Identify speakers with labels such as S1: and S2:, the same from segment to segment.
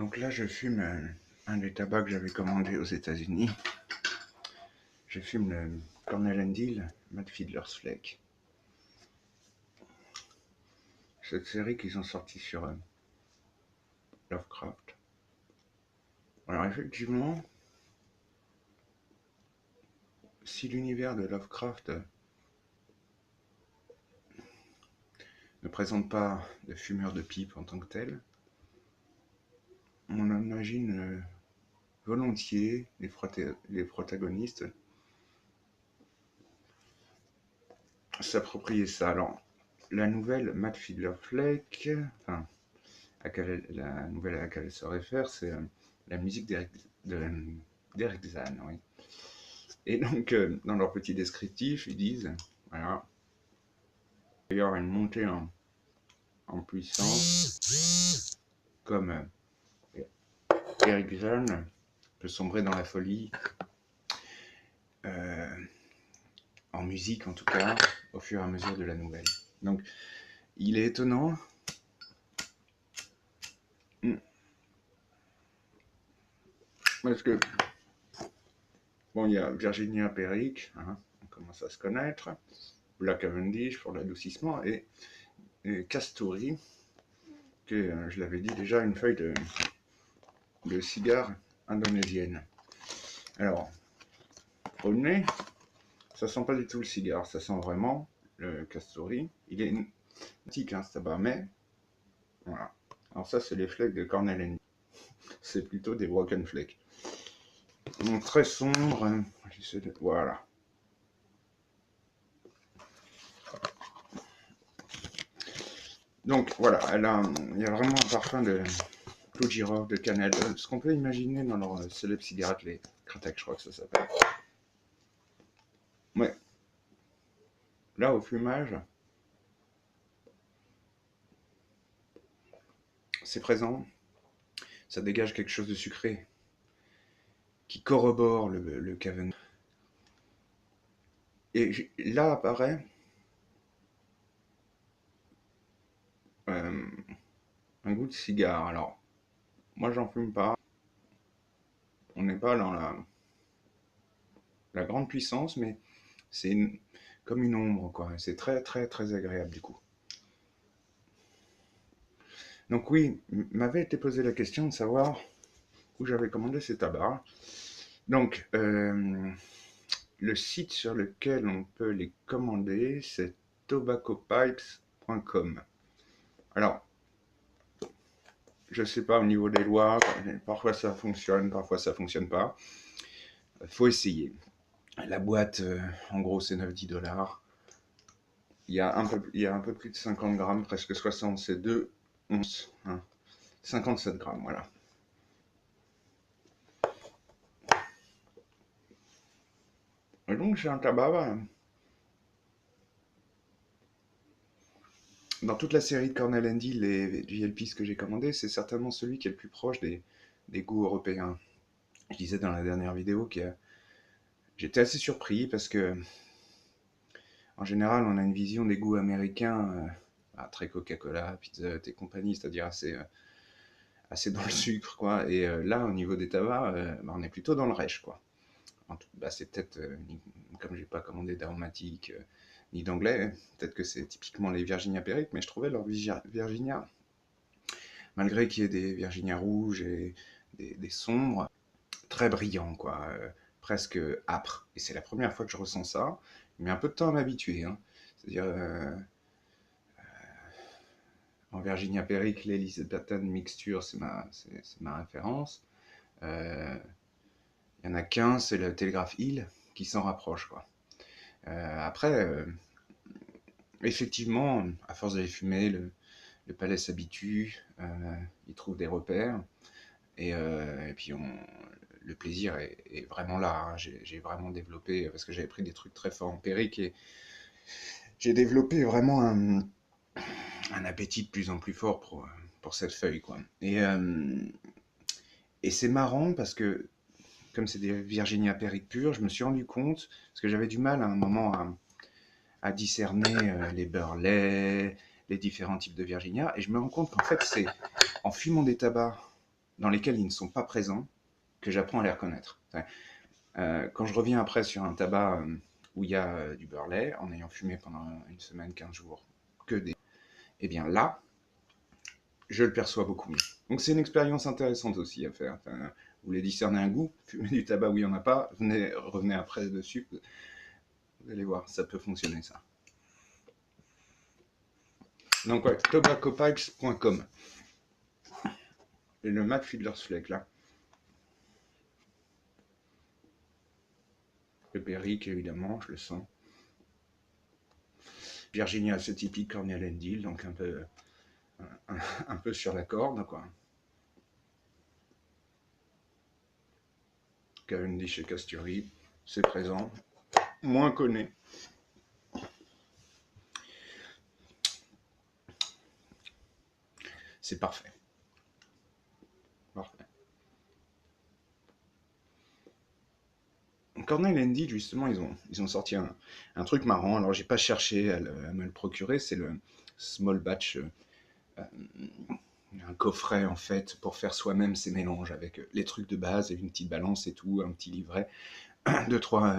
S1: Donc là, je fume un des tabacs que j'avais commandé aux États-Unis. Je fume le Cornell & Deal Matt Fiddler's Flake. Cette série qu'ils ont sortie sur Lovecraft. Alors effectivement, si l'univers de Lovecraft ne présente pas de fumeurs de pipe en tant que tel, on imagine volontiers les protagonistes s'approprier ça. Alors, la nouvelle Matt Fiddler Flake, enfin, la nouvelle à laquelle elle se réfère, c'est la musique d'Eric Zahn, oui. Et donc, dans leur petit descriptif, ils disent, voilà, il y aura une montée en puissance, comme Eric Zahn peut sombrer dans la folie, en musique en tout cas, au fur et à mesure de la nouvelle. Donc, il est étonnant parce que, bon, il y a Virginia Peric, hein, on commence à se connaître, Black Cavendish pour l'adoucissement, et Kasturi, qui est, je l'avais dit déjà, une feuille de cigare indonésienne. Alors, au nez, ça sent pas du tout le cigare, ça sent vraiment le Kasturi. Il est antique, hein, ce tabac, mais voilà. Alors ça, c'est les flakes de Cornell & Deal. C'est plutôt des broken flakes. Donc très sombre, voilà. Donc voilà, il y a vraiment un parfum de clou de girofle, de cannelle, ce qu'on peut imaginer dans leur célèbre cigarette, les Kratek, je crois que ça s'appelle. Ouais. Là, au fumage, c'est présent, ça dégage quelque chose de sucré, qui corrobore le Cavendish. Et là apparaît un goût de cigare. Alors, moi j'en fume pas, on n'est pas dans la grande puissance, mais c'est comme une ombre, quoi. C'est très très très agréable du coup. Donc oui, m'avait été posé la question de savoir où j'avais commandé ces tabacs. Donc, le site sur lequel on peut les commander, c'est tobaccopipes.com. Alors, je sais pas au niveau des lois, parfois ça fonctionne, parfois ça fonctionne pas. Faut essayer. La boîte, en gros, c'est 9-10 $. Il y a un peu plus de 50 grammes, presque 60, c'est 2 onces. Hein. 57 grammes, voilà. Et donc, c'est un tabac. Dans toute la série de Cornell & Deal et du Yelpis que j'ai commandé, c'est certainement celui qui est le plus proche des goûts européens. Je disais dans la dernière vidéo que j'étais assez surpris parce que, en général, on a une vision des goûts américains très Coca-Cola, Pizza Hut et compagnie, c'est-à-dire assez dans le sucre, quoi. Et là, au niveau des tabacs, on est plutôt dans le rêche, quoi. C'est peut-être, comme j'ai pas commandé d'aromatique ni d'anglais, peut-être que c'est typiquement les Virginia Peric, mais je trouvais leur Virginia, malgré qu'il y ait des Virginia rouges et des sombres, très brillants, quoi, presque âpres. Et c'est la première fois que je ressens ça. Il met un peu de temps à m'habituer, hein. C'est-à-dire, en Virginia Peric, l'Elizabethan Mixture, c'est ma référence. Il y en a qu'un, c'est le Telegraph Hill, qui s'en rapproche, quoi. Après, effectivement, à force de les fumer, le palais s'habitue, il trouve des repères, et puis le plaisir est vraiment là. Hein. J'ai vraiment développé, parce que j'avais pris des trucs très forts empiriques, et j'ai développé vraiment un appétit de plus en plus fort pour cette feuille, quoi. Et c'est marrant parce que, comme c'est des Virginia Peric pures, je me suis rendu compte, parce que j'avais du mal à un moment à discerner les Burley, les différents types de Virginia, et je me rends compte qu'en fait, c'est en fumant des tabacs dans lesquels ils ne sont pas présents que j'apprends à les reconnaître. Quand je reviens après sur un tabac où il y a du beurre lait, en ayant fumé pendant une semaine, 15 jours, que des... Eh bien là, je le perçois beaucoup mieux. Donc c'est une expérience intéressante aussi à faire. Enfin, vous voulez discerner un goût, fumez du tabac où il n'y en a pas, revenez après dessus, vous allez voir, ça peut fonctionner ça. Donc ouais, tobaccopipes.com. Et le Matt Fiddler's Flag là. Le Perique évidemment, je le sens. Virginia typique Cornell and Deal, donc un peu sur la corde quoi. Cavendish et Castury, c'est présent. Moins connu. C'est parfait. Parfait. Cornell and Deal, justement, ils ont sorti un truc marrant. Alors, j'ai pas cherché à me le procurer. C'est le Small Batch, un coffret, en fait, pour faire soi-même ces mélanges avec les trucs de base et une petite balance et tout, un petit livret, deux, trois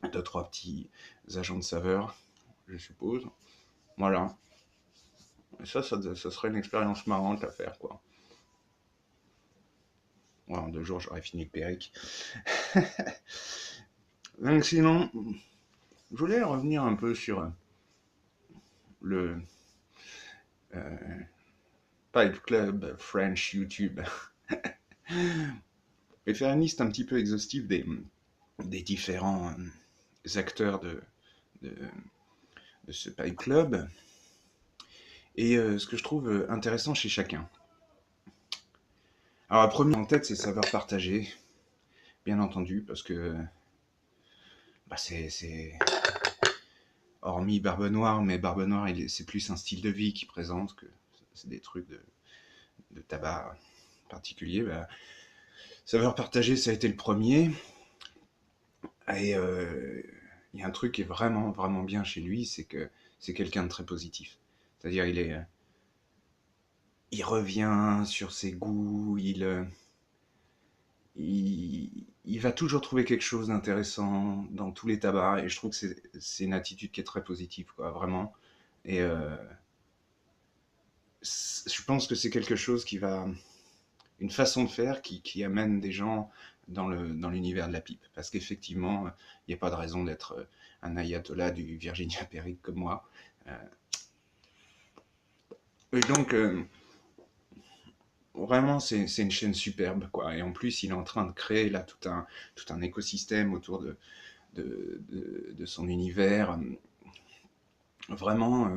S1: petits agents de saveur, je suppose. Voilà. Et ça serait une expérience marrante à faire, quoi. Ouais, en 2 jours, j'aurais fini le Périque. Donc, sinon, je voulais revenir un peu sur le Pipe Club French YouTube et faire une liste un petit peu exhaustive des différents acteurs de, de ce Pipe Club et ce que je trouve intéressant chez chacun. Alors, la première en tête, c'est Saveurs partagées, bien entendu, parce que bah, c'est hormis Barbe Noire, mais Barbe Noire, c'est plus un style de vie qu'il présente que c'est des trucs de tabac particulier. Bah, Saveurs partagées, ça a été le premier. Et il y a un truc qui est vraiment, vraiment bien chez lui, c'est que c'est quelqu'un de très positif. C'est-à-dire, il revient sur ses goûts, il va toujours trouver quelque chose d'intéressant dans tous les tabacs, et je trouve que c'est une attitude qui est très positive, quoi, vraiment. Et je pense que c'est quelque chose une façon de faire qui amène des gens dans l'univers de la pipe. Parce qu'effectivement, il n'y a pas de raison d'être un ayatollah du Virginia Perique comme moi. Et donc, vraiment, c'est une chaîne superbe, quoi. Et en plus, il est en train de créer là tout un écosystème autour de son univers. Vraiment,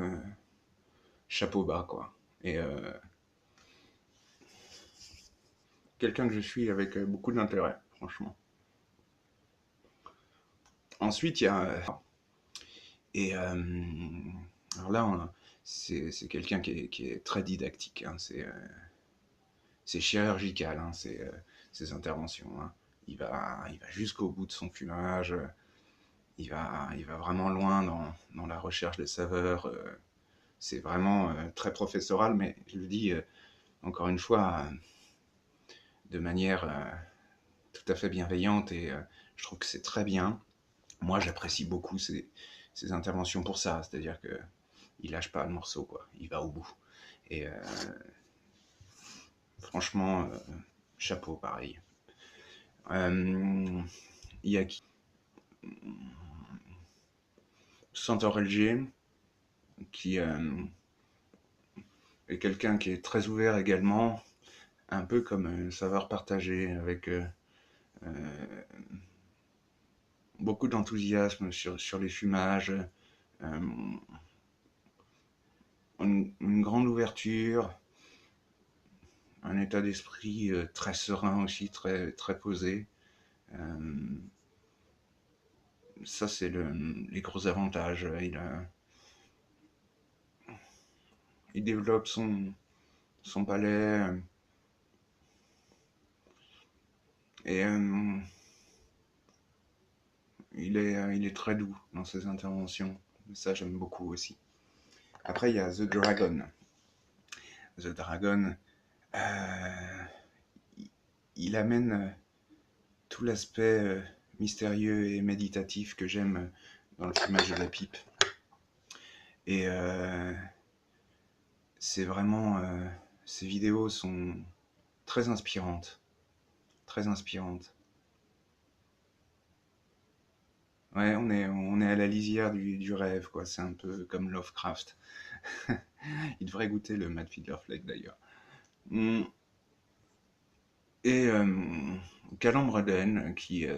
S1: chapeau bas, quoi. Et quelqu'un que je suis avec beaucoup d'intérêt, franchement. Ensuite, il y a... et alors là, c'est quelqu'un qui est très didactique. Hein, c'est chirurgical, hein, ses interventions. Hein. Il va jusqu'au bout de son fumage. Il va vraiment loin dans la recherche des saveurs. C'est vraiment très professoral, mais je le dis encore une fois de manière tout à fait bienveillante et je trouve que c'est très bien. Moi, j'apprécie beaucoup ses interventions pour ça, c'est-à-dire que il lâche pas le morceau, quoi. Il va au bout. Et franchement, chapeau, pareil. Il y a qui Santor LG, qui est quelqu'un qui est très ouvert également, un peu comme Saveur partagée, avec beaucoup d'enthousiasme sur les fumages, une grande ouverture, un état d'esprit très serein aussi, très, très posé. Ça, c'est les gros avantages. Il développe son palais et il est très doux dans ses interventions. Ça, j'aime beaucoup aussi. Après, il y a The Dragon. The Dragon, il amène tout l'aspect mystérieux et méditatif que j'aime dans le fumage de la pipe. Et c'est vraiment... ces vidéos sont très inspirantes. Très inspirantes. Ouais, on est à la lisière du rêve, quoi. C'est un peu comme Lovecraft. Il devrait goûter le Matt Fiddler Fleck, d'ailleurs. Mm. Et Callum Redden, qui...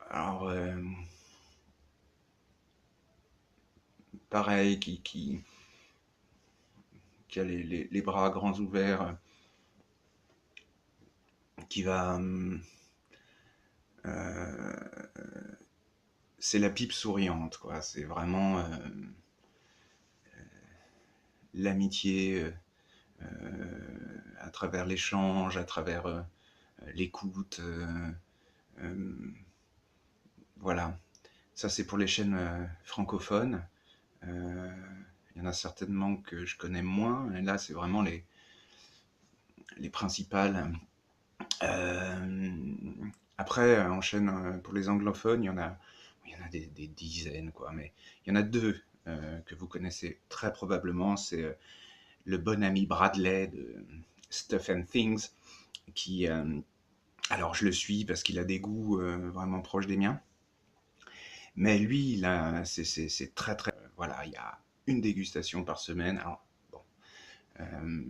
S1: alors, pareil, qui a les bras grands ouverts, qui va... c'est la pipe souriante, quoi. C'est vraiment l'amitié à travers l'échange, à travers l'écoute. Voilà. Ça, c'est pour les chaînes francophones. Il y en a certainement que je connais moins. Et là, c'est vraiment les principales. Euh, Après, en chaîne pour les anglophones, il y en a des dizaines, quoi. Mais il y en a deux que vous connaissez très probablement. C'est le bon ami Bradley de Stuff and Things, qui, alors je le suis parce qu'il a des goûts vraiment proches des miens. Mais lui, c'est très très... voilà, il y a une dégustation par semaine. Alors, bon, euh,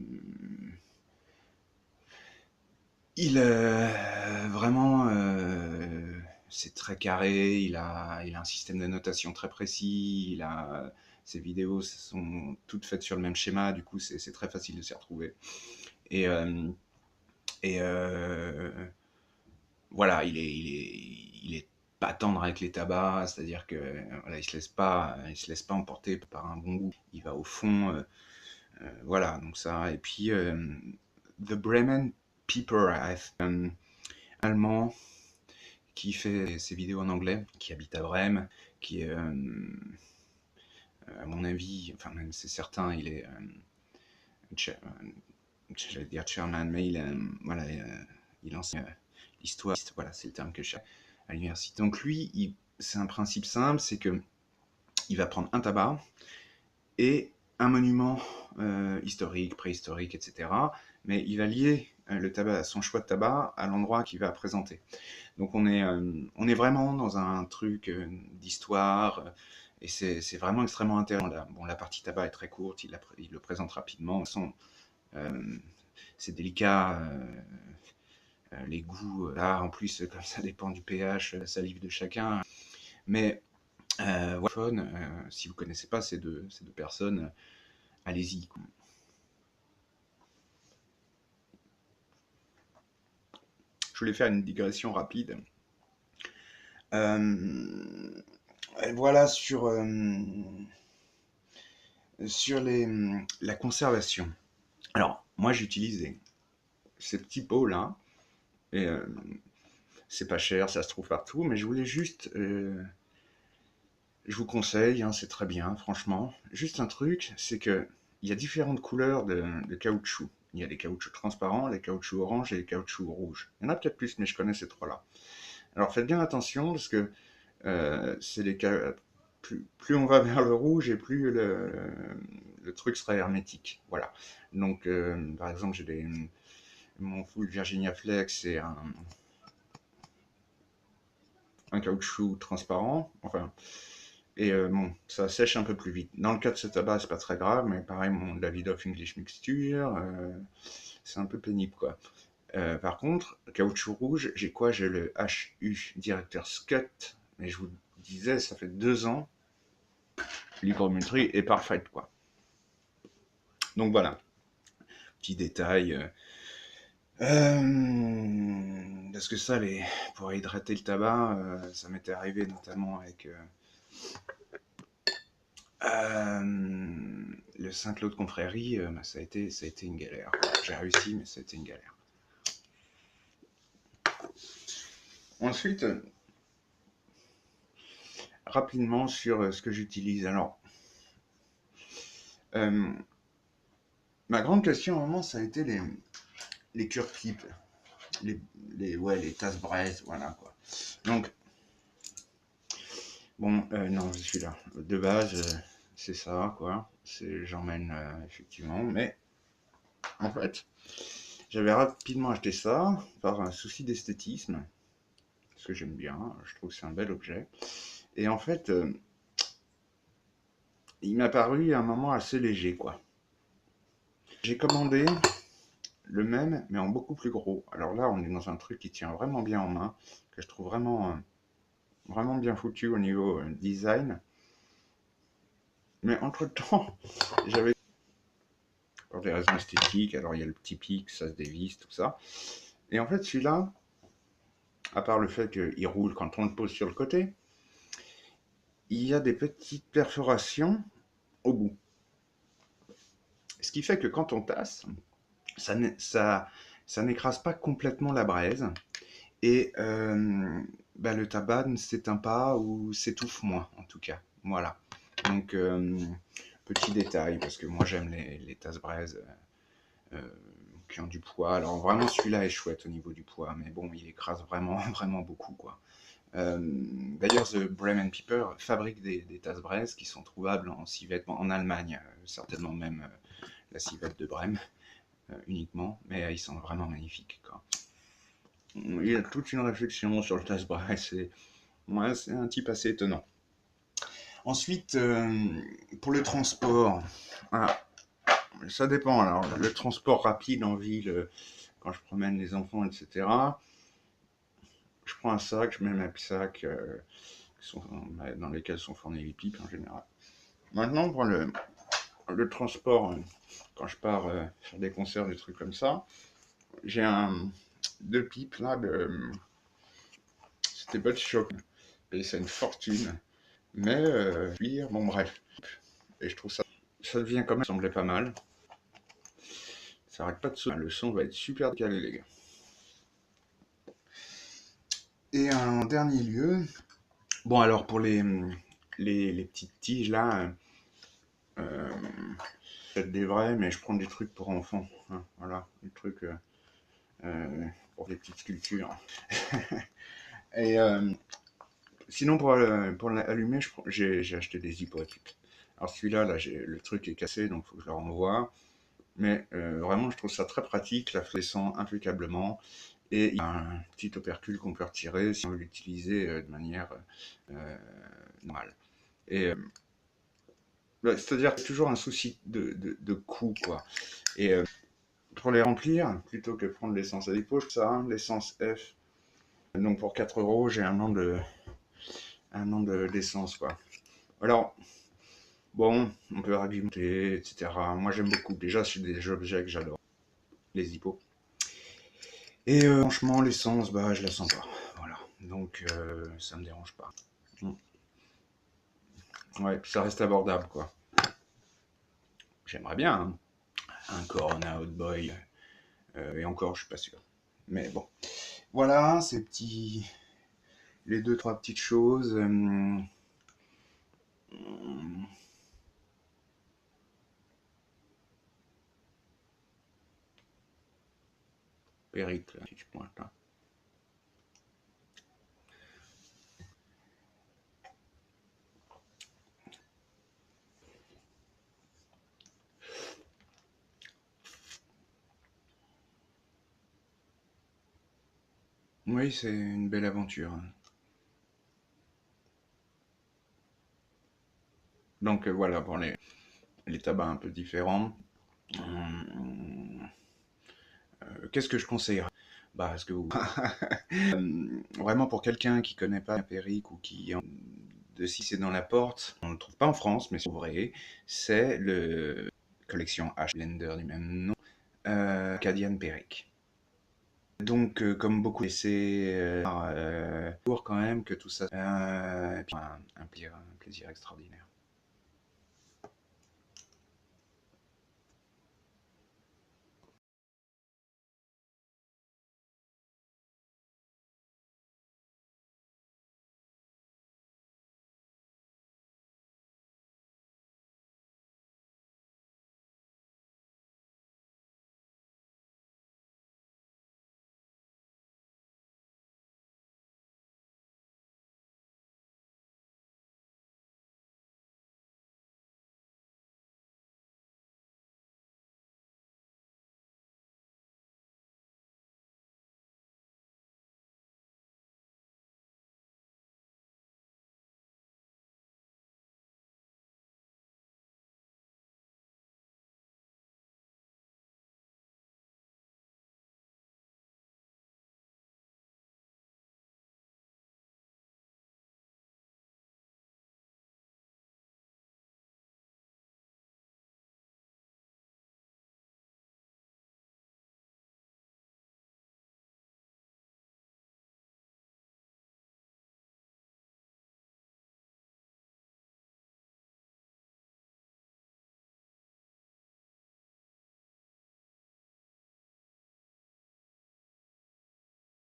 S1: il vraiment, c'est très carré. Il a un système de notation très précis. Ses vidéos sont toutes faites sur le même schéma. Du coup, c'est très facile de s'y retrouver. Et, voilà, il est pas tendre avec les tabacs, c'est-à-dire que voilà, il se laisse pas emporter par un bon goût. Il va au fond, voilà, donc ça. Et puis The Bremen Peeper, allemand, qui fait ses vidéos en anglais, qui habite à Brême, qui est, à mon avis, enfin même c'est certain, il est, j'allais dire chairman, mais voilà, il enseigne l'histoire, voilà, c'est le terme que je cherche à l'université. Donc lui, c'est un principe simple, c'est que il va prendre un tabac et un monument historique, préhistorique, etc. Mais il va lier le tabac, son choix de tabac à l'endroit qu'il va présenter. Donc on est vraiment dans un truc d'histoire, et c'est vraiment extrêmement intéressant. Bon, la partie tabac est très courte, il le présente rapidement. C'est délicat, les goûts, là, en plus, comme ça dépend du pH, la salive de chacun. Mais voilà, si vous connaissez pas ces deux personnes, allez-y. Je voulais faire une digression rapide. Euh, voilà sur la conservation. Alors, moi, j'utilise ces petits pots-là, et c'est pas cher, ça se trouve partout, mais je voulais juste... je vous conseille, hein, c'est très bien, franchement. Juste un truc, c'est que il y a différentes couleurs de caoutchouc. Il y a des caoutchoucs transparents, les caoutchoucs orange et les caoutchoucs rouges. Il y en a peut-être plus, mais je connais ces trois-là. Alors faites bien attention, parce que c'est plus on va vers le rouge et plus le truc sera hermétique. Voilà. Donc, par exemple, mon full Virginia Flex, c'est un caoutchouc transparent. Enfin, et bon, ça sèche un peu plus vite. Dans le cas de ce tabac, c'est pas très grave, mais pareil, mon Davidoff English Mixture, c'est un peu pénible, quoi. Par contre, caoutchouc rouge, j'ai quoi? J'ai le HU Director's Cut, mais je vous disais, ça fait 2 ans, l'hygrométrie est parfaite, quoi. Donc voilà, petit détail. Parce que ça, pour hydrater le tabac, ça m'était arrivé notamment avec le Saint-Claude Confrérie, bah, ça a été une galère. J'ai réussi, mais ça a été une galère. Ensuite, rapidement sur ce que j'utilise. Alors, ma grande question à un moment, ça a été les cure-pipes, les tasses braise, voilà quoi. Donc, bon, non, je suis là. De base, c'est ça, quoi. J'emmène, effectivement, mais en fait, j'avais rapidement acheté ça par un souci d'esthétisme, parce que j'aime bien, je trouve que c'est un bel objet. Et en fait, il m'a paru à un moment assez léger, quoi. J'ai commandé le même, mais en beaucoup plus gros. Alors là, on est dans un truc qui tient vraiment bien en main, que je trouve vraiment bien foutu au niveau design. Mais entre-temps, j'avais, pour des raisons esthétiques, alors il y a le petit pic, ça se dévisse, tout ça. Et en fait, celui-là, à part le fait qu'il roule quand on le pose sur le côté, il y a des petites perforations au bout. Ce qui fait que quand on tasse, ça n'écrase pas complètement la braise. Et bah, le tabac ne s'éteint pas ou s'étouffe moins, en tout cas. Voilà. Donc, petit détail, parce que moi j'aime les tasses braises qui ont du poids. Alors vraiment celui-là est chouette au niveau du poids, mais bon, il écrase vraiment, vraiment beaucoup, quoi. D'ailleurs, The Bremen Piper fabrique des tasses braises qui sont trouvables en civette, en Allemagne, certainement même la civette de Brême uniquement, mais ils sont vraiment magnifiques, quoi. Il y a toute une réflexion sur le tasse braise, ouais, c'est un type assez étonnant. Ensuite, pour le transport, ah, ça dépend. Alors, le transport rapide en ville, quand je promène les enfants, etc., je prends un sac, je mets mes sacs dans lesquels sont fournis les pipes en général. Maintenant, pour le transport, quand je pars faire des concerts, des trucs comme ça, j'ai deux pipes là, c'était Bud Shock, et c'est une fortune, mais bon bref, et je trouve ça devient quand même, ça semblait pas mal, ça arrête pas de sonner, le son va être super calé les gars. Et en dernier lieu, bon alors pour les petites tiges là, peut-être des vrais, mais je prends des trucs pour enfants, hein, voilà, des trucs pour des petites sculptures. Et sinon, pour l'allumer, j'ai acheté des hypothèques. Alors celui-là, là, le truc est cassé, donc il faut que je le renvoie. Mais vraiment, je trouve ça très pratique, la descend impeccablement. Et il y a un petit opercule qu'on peut retirer si on veut l'utiliser de manière normale. Et c'est-à-dire qu'il y a toujours un souci de coût, quoi. Et pour les remplir, plutôt que prendre l'essence à dépôt, ça, hein, l'essence F. Donc pour 4 euros, j'ai d'essence, quoi. Alors, bon, on peut argumenter, etc. Moi, j'aime beaucoup. Déjà, c'est des objets que j'adore, les hippos. Et franchement, l'essence, bah, je la sens pas. Voilà. Donc, ça me dérange pas. Mm. Ouais, puis ça reste abordable, quoi. J'aimerais bien, hein, un Corona Hot Boy. Et encore, je suis pas sûr. Mais bon. Voilà, ces petits. Les deux, trois petites choses. Péricle, si tu pointes là. Oui, c'est une belle aventure. Donc voilà, pour les tabacs un peu différents. Qu'est-ce que je conseillerais? Bah, est-ce que vous... vraiment pour quelqu'un qui connaît pas Périque ou qui de si c'est dans la porte, on ne le trouve pas en France, mais c'est vrai, c'est le collection H Blender du même nom, Acadian Périque. Donc, comme beaucoup, c'est pour quand même que tout ça, un plaisir extraordinaire.